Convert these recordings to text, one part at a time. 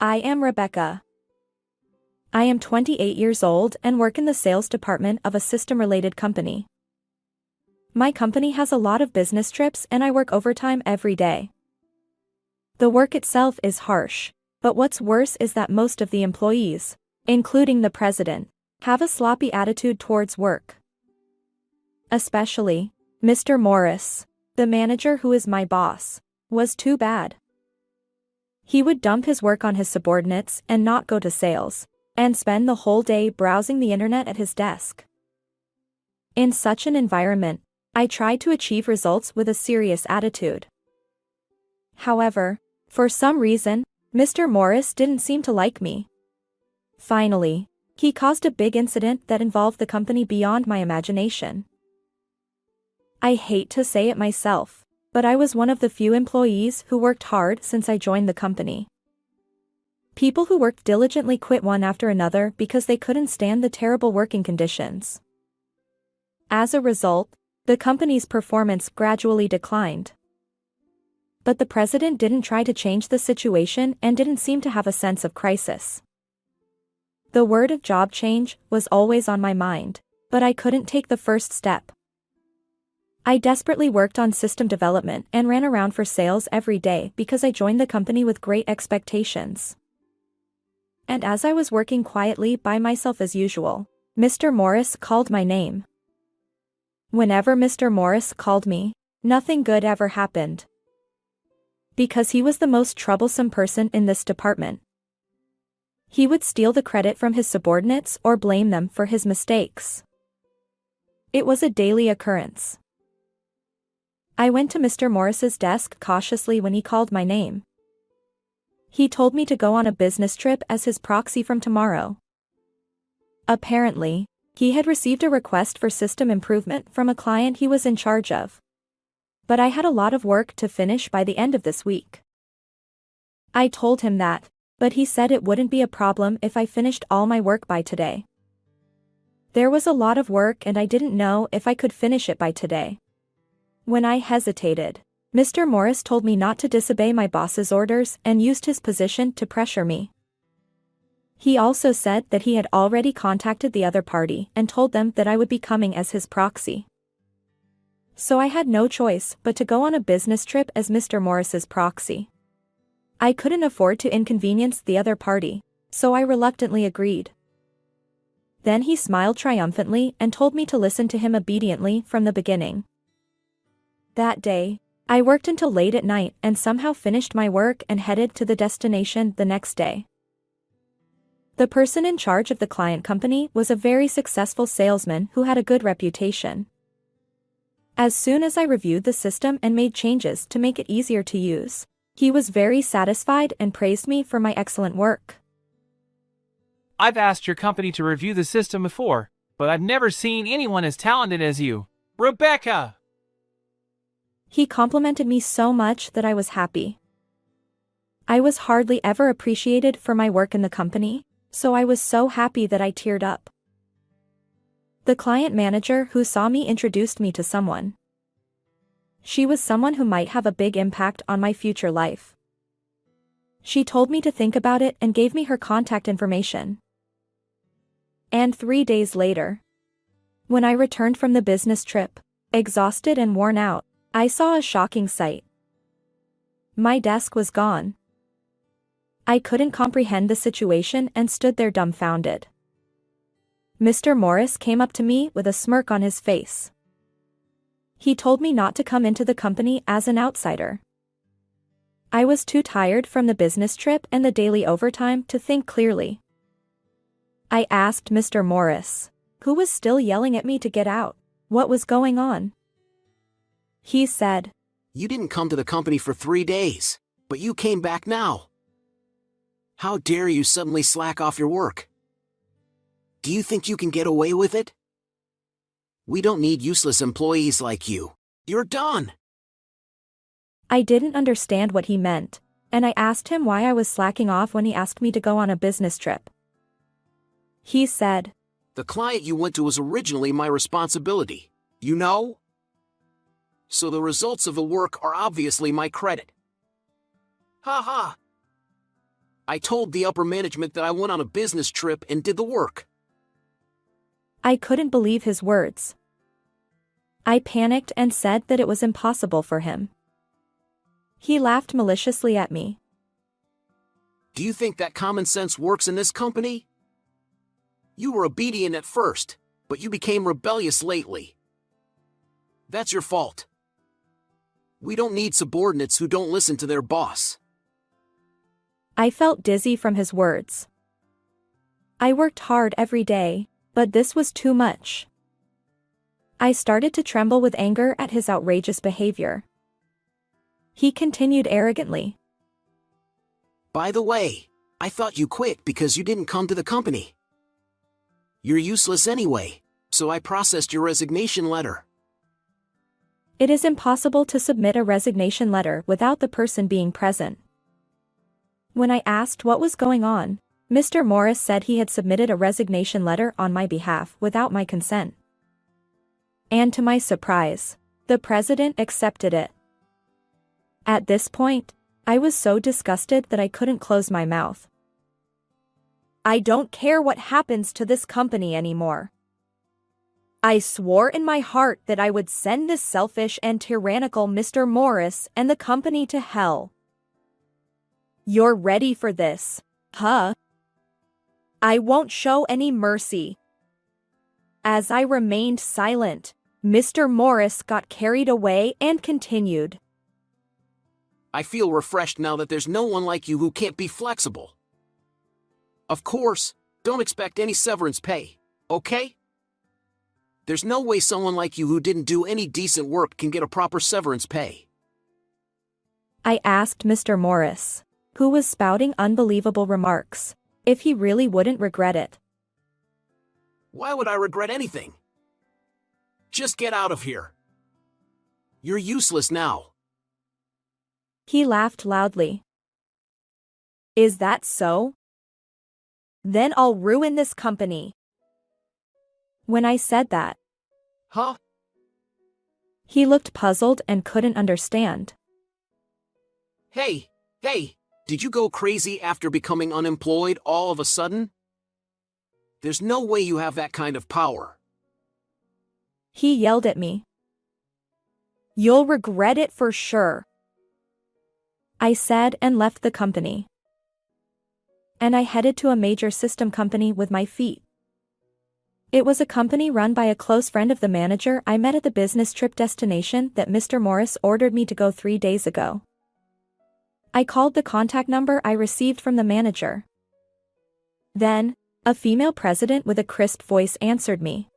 I am Rebecca. I am 28 years old and work in the sales department of a system-related company. My company has a lot of business trips and I work overtime every day. The work itself is harsh, but what's worse is that most of the employees, including the president, have a sloppy attitude towards work. Especially, Mr. Morris, the manager who is my boss, was too bad. He would dump his work on his subordinates and not go to sales, and spend the whole day browsing the internet at his desk. In such an environment, I tried to achieve results with a serious attitude. However, for some reason, Mr. Morris didn't seem to like me. Finally, he caused a big incident that involved the company beyond my imagination. I hate to say it myself, but I was one of the few employees who worked hard since I joined the company. People who worked diligently quit one after another because they couldn't stand the terrible working conditions. As a result, the company's performance gradually declined. But the president didn't try to change the situation and didn't seem to have a sense of crisis. The word of job change was always on my mind, but I couldn't take the first step. I desperately worked on system development and ran around for sales every day because I joined the company with great expectations. And as I was working quietly by myself as usual, Mr. Morris called my name. Whenever Mr. Morris called me, nothing good ever happened. Because he was the most troublesome person in this department. He would steal the credit from his subordinates or blame them for his mistakes. It was a daily occurrence. I went to Mr. Morris's desk cautiously when he called my name. He told me to go on a business trip as his proxy from tomorrow. Apparently, he had received a request for system improvement from a client he was in charge of. But I had a lot of work to finish by the end of this week. I told him that, but he said it wouldn't be a problem if I finished all my work by today. There was a lot of work and I didn't know if I could finish it by today. When I hesitated, Mr. Morris told me not to disobey my boss's orders and used his position to pressure me. He also said that he had already contacted the other party and told them that I would be coming as his proxy. So I had no choice but to go on a business trip as Mr. Morris's proxy. I couldn't afford to inconvenience the other party, so I reluctantly agreed. Then he smiled triumphantly and told me to listen to him obediently from the beginning. That day, I worked until late at night and somehow finished my work and headed to the destination the next day. The person in charge of the client company was a very successful salesman who had a good reputation. As soon as I reviewed the system and made changes to make it easier to use, he was very satisfied and praised me for my excellent work. I've asked your company to review the system before, but I've never seen anyone as talented as you, Rebecca! He complimented me so much that I was happy. I was hardly ever appreciated for my work in the company, so I was so happy that I teared up. The client manager who saw me introduced me to someone. She was someone who might have a big impact on my future life. She told me to think about it and gave me her contact information. And 3 days later, when I returned from the business trip, exhausted and worn out, I saw a shocking sight. My desk was gone. I couldn't comprehend the situation and stood there dumbfounded. Mr. Morris came up to me with a smirk on his face. He told me not to come into the company as an outsider. I was too tired from the business trip and the daily overtime to think clearly. I asked Mr. Morris, who was still yelling at me to get out, what was going on. He said, "You didn't come to the company for 3 days, but you came back now. How dare you suddenly slack off your work? Do you think you can get away with it? We don't need useless employees like you. You're done." I didn't understand what he meant, and I asked him why I was slacking off when he asked me to go on a business trip. He said, "The client you went to was originally my responsibility, you know? So the results of the work are obviously my credit." Ha ha! I told the upper management that I went on a business trip and did the work. I couldn't believe his words. I panicked and said that it was impossible for him. He laughed maliciously at me. Do you think that common sense works in this company? You were obedient at first, but you became rebellious lately. That's your fault. We don't need subordinates who don't listen to their boss. I felt dizzy from his words. I worked hard every day, but this was too much. I started to tremble with anger at his outrageous behavior. He continued arrogantly. By the way, I thought you quit because you didn't come to the company. You're useless anyway, so I processed your resignation letter. It is impossible to submit a resignation letter without the person being present. When I asked what was going on, Mr. Morris said he had submitted a resignation letter on my behalf without my consent. And to my surprise, the president accepted it. At this point, I was so disgusted that I couldn't close my mouth. I don't care what happens to this company anymore. I swore in my heart that I would send this selfish and tyrannical Mr. Morris and the company to hell. You're ready for this, huh? I won't show any mercy. As I remained silent, Mr. Morris got carried away and continued. I feel refreshed now that there's no one like you who can't be flexible. Of course, don't expect any severance pay, okay? There's no way someone like you who didn't do any decent work can get a proper severance pay. I asked Mr. Morris, who was spouting unbelievable remarks, if he really wouldn't regret it. Why would I regret anything? Just get out of here. You're useless now. He laughed loudly. Is that so? Then I'll ruin this company. When I said that, Huh? he looked puzzled and couldn't understand. Hey, did you go crazy after becoming unemployed all of a sudden? There's no way you have that kind of power. He yelled at me. You'll regret it for sure, I said and left the company. And I headed to a major system company with my feet. It was a company run by a close friend of the manager I met at the business trip destination that Mr. Morris ordered me to go 3 days ago. I called the contact number I received from the manager. Then, a female president with a crisp voice answered me.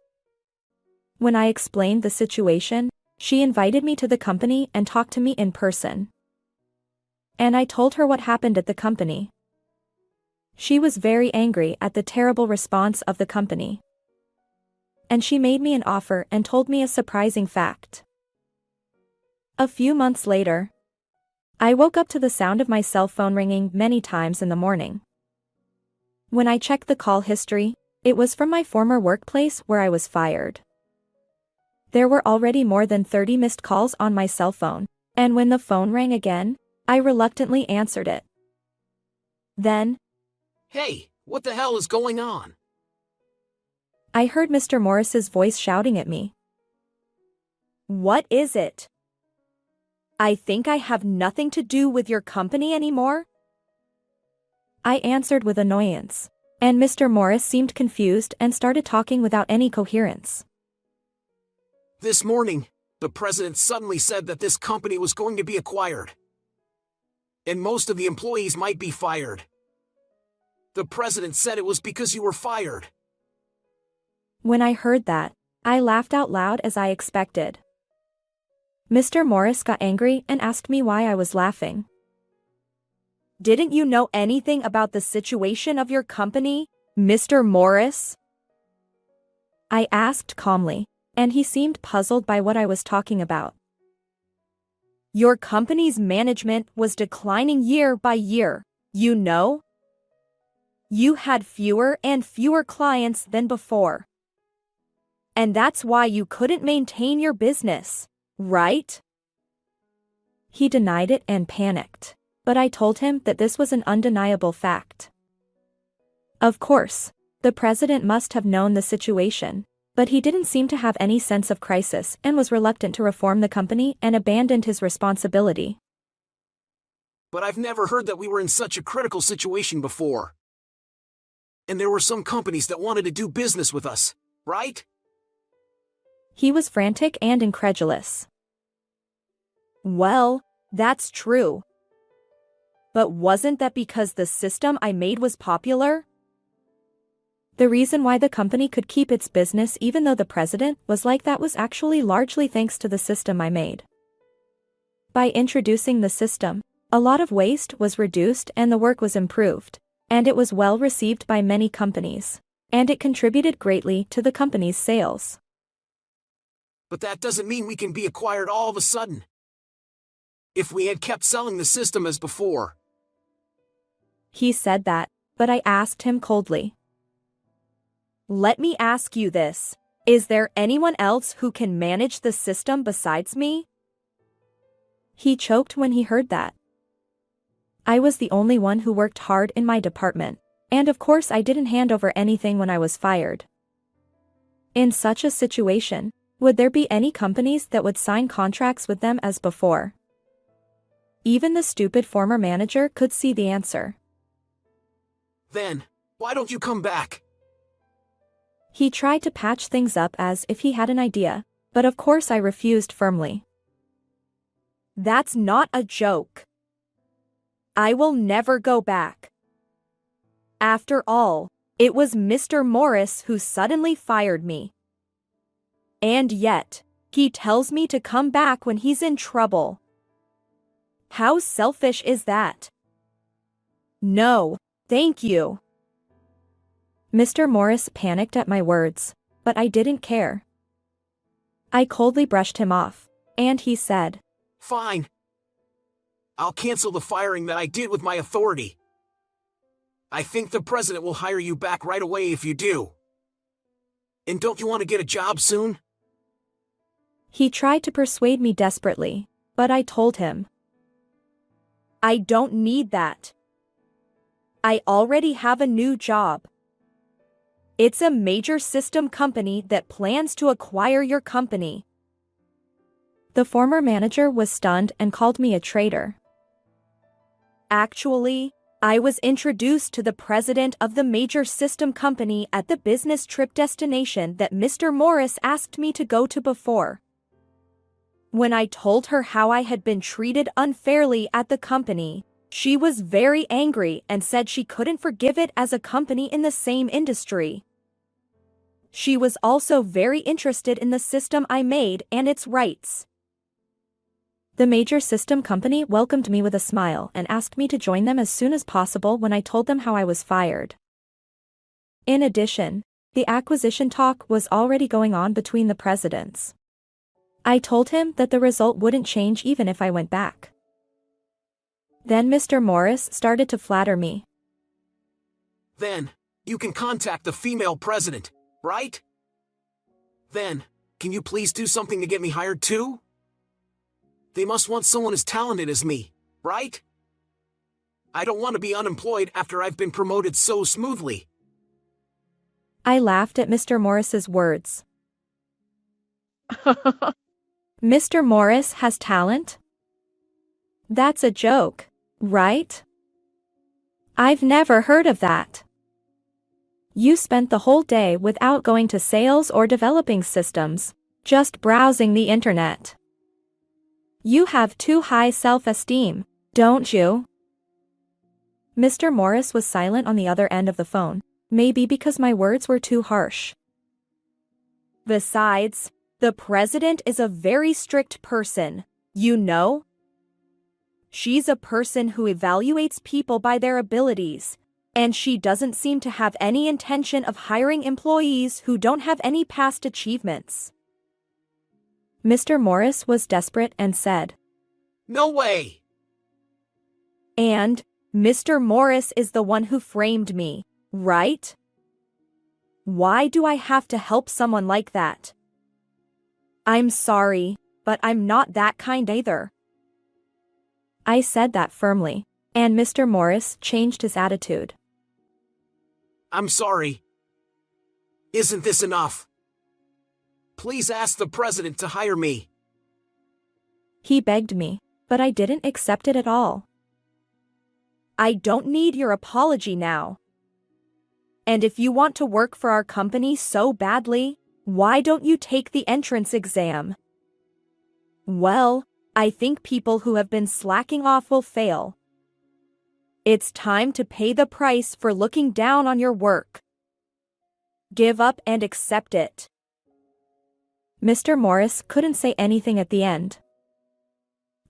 When I explained the situation, she invited me to the company and talked to me in person. And I told her what happened at the company. She was very angry at the terrible response of the company. And she made me an offer and told me a surprising fact. A few months later, I woke up to the sound of my cell phone ringing many times in the morning. When I checked the call history, it was from my former workplace where I was fired. There were already more than 30 missed calls on my cell phone, and when the phone rang again, I reluctantly answered it. Then, Hey, what the hell is going on? I heard Mr. Morris's voice shouting at me. What is it? I think I have nothing to do with your company anymore? I answered with annoyance, and Mr. Morris seemed confused and started talking without any coherence. This morning, the president suddenly said that this company was going to be acquired. And most of the employees might be fired. The president said it was because you were fired. When I heard that, I laughed out loud as I expected. Mr. Morris got angry and asked me why I was laughing. Didn't you know anything about the situation of your company, Mr. Morris? I asked calmly, and he seemed puzzled by what I was talking about. Your company's management was declining year by year, you know? You had fewer and fewer clients than before. And that's why you couldn't maintain your business, right? He denied it and panicked. but I told him that this was an undeniable fact. Of course, the president must have known the situation, but he didn't seem to have any sense of crisis and was reluctant to reform the company and abandoned his responsibility. But I've never heard that we were in such a critical situation before. And there were some companies that wanted to do business with us, right? He was frantic and incredulous. Well, that's true. But wasn't that because the system I made was popular? The reason why the company could keep its business even though the president was like that was actually largely thanks to the system I made. By introducing the system, a lot of waste was reduced and the work was improved, and it was well received by many companies, and it contributed greatly to the company's sales. But that doesn't mean we can be acquired all of a sudden. If we had kept selling the system as before. He said that, but I asked him coldly. Let me ask you this. Is there anyone else who can manage the system besides me? He choked when he heard that. I was the only one who worked hard in my department, and of course I didn't hand over anything when I was fired. In such a situation, would there be any companies that would sign contracts with them as before? Even the stupid former manager could see the answer. Then, why don't you come back? He tried to patch things up as if he had an idea, but of course I refused firmly. That's not a joke. I will never go back. After all, it was Mr. Morris who suddenly fired me. And yet, he tells me to come back when he's in trouble. How selfish is that? No, thank you. Mr. Morris panicked at my words, but I didn't care. I coldly brushed him off, and he said, Fine. I'll cancel the firing that I did with my authority. I think the president will hire you back right away if you do. And don't you want to get a job soon? He tried to persuade me desperately, but I told him, I don't need that. I already have a new job. It's a major system company that plans to acquire your company. The former manager was stunned and called me a traitor. Actually, I was introduced to the president of the major system company at the business trip destination that Mr. Morris asked me to go to before. When I told her how I had been treated unfairly at the company, she was very angry and said she couldn't forgive it as a company in the same industry. She was also very interested in the system I made and its rights. The major system company welcomed me with a smile and asked me to join them as soon as possible when I told them how I was fired. In addition, the acquisition talk was already going on between the presidents. I told him that the result wouldn't change even if I went back. Then Mr. Morris started to flatter me. Then, you can contact the female president, right? Then, can you please do something to get me hired too? They must want someone as talented as me, right? I don't want to be unemployed after I've been promoted so smoothly. I laughed at Mr. Morris's words. Mr. Morris has talent? That's a joke, right? I've never heard of that. You spent the whole day without going to sales or developing systems, just browsing the internet. You have too high self-esteem, don't you? Mr. Morris was silent on the other end of the phone, maybe because my words were too harsh. Besides, the president is a very strict person, you know? She's a person who evaluates people by their abilities, and she doesn't seem to have any intention of hiring employees who don't have any past achievements. Mr. Morris was desperate and said, No way! And Mr. Morris is the one who framed me, right? Why do I have to help someone like that? I'm sorry, but I'm not that kind either. I said that firmly, And Mr. Morris changed his attitude. I'm sorry. Isn't this enough? Please ask the president to hire me. He begged me, but I didn't accept it at all. I don't need your apology now. And if you want to work for our company so badly, why don't you take the entrance exam? Well, I think people who have been slacking off will fail. It's time to pay the price for looking down on your work. Give up and accept it. Mr. Morris couldn't say anything at the end.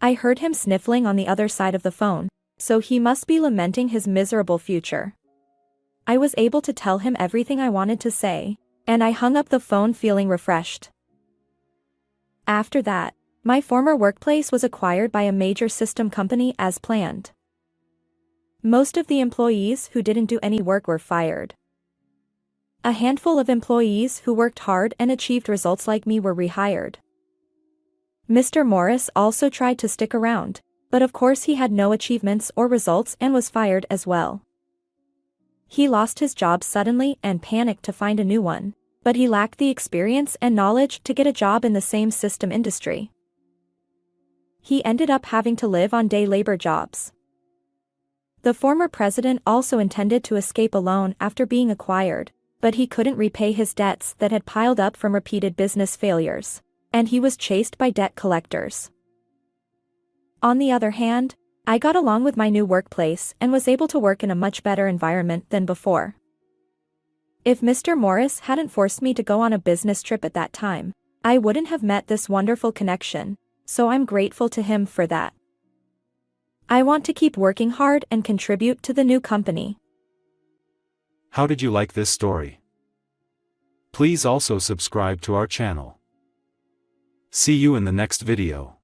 I heard him sniffling on the other side of the phone, so he must be lamenting his miserable future. I was able to tell him everything I wanted to say, and I hung up the phone feeling refreshed. After that, my former workplace was acquired by a major system company as planned. Most of the employees who didn't do any work were fired. A handful of employees who worked hard and achieved results like me were rehired. Mr. Morris also tried to stick around, but of course he had no achievements or results and was fired as well. He lost his job suddenly and panicked to find a new one, but he lacked the experience and knowledge to get a job in the same system industry. He ended up having to live on day labor jobs. The former president also intended to escape alone after being acquired, but he couldn't repay his debts that had piled up from repeated business failures, and he was chased by debt collectors. On the other hand, I got along with my new workplace and was able to work in a much better environment than before. If Mr. Morris hadn't forced me to go on a business trip at that time, I wouldn't have met this wonderful connection, so I'm grateful to him for that. I want to keep working hard and contribute to the new company. How did you like this story? Please also subscribe to our channel. See you in the next video.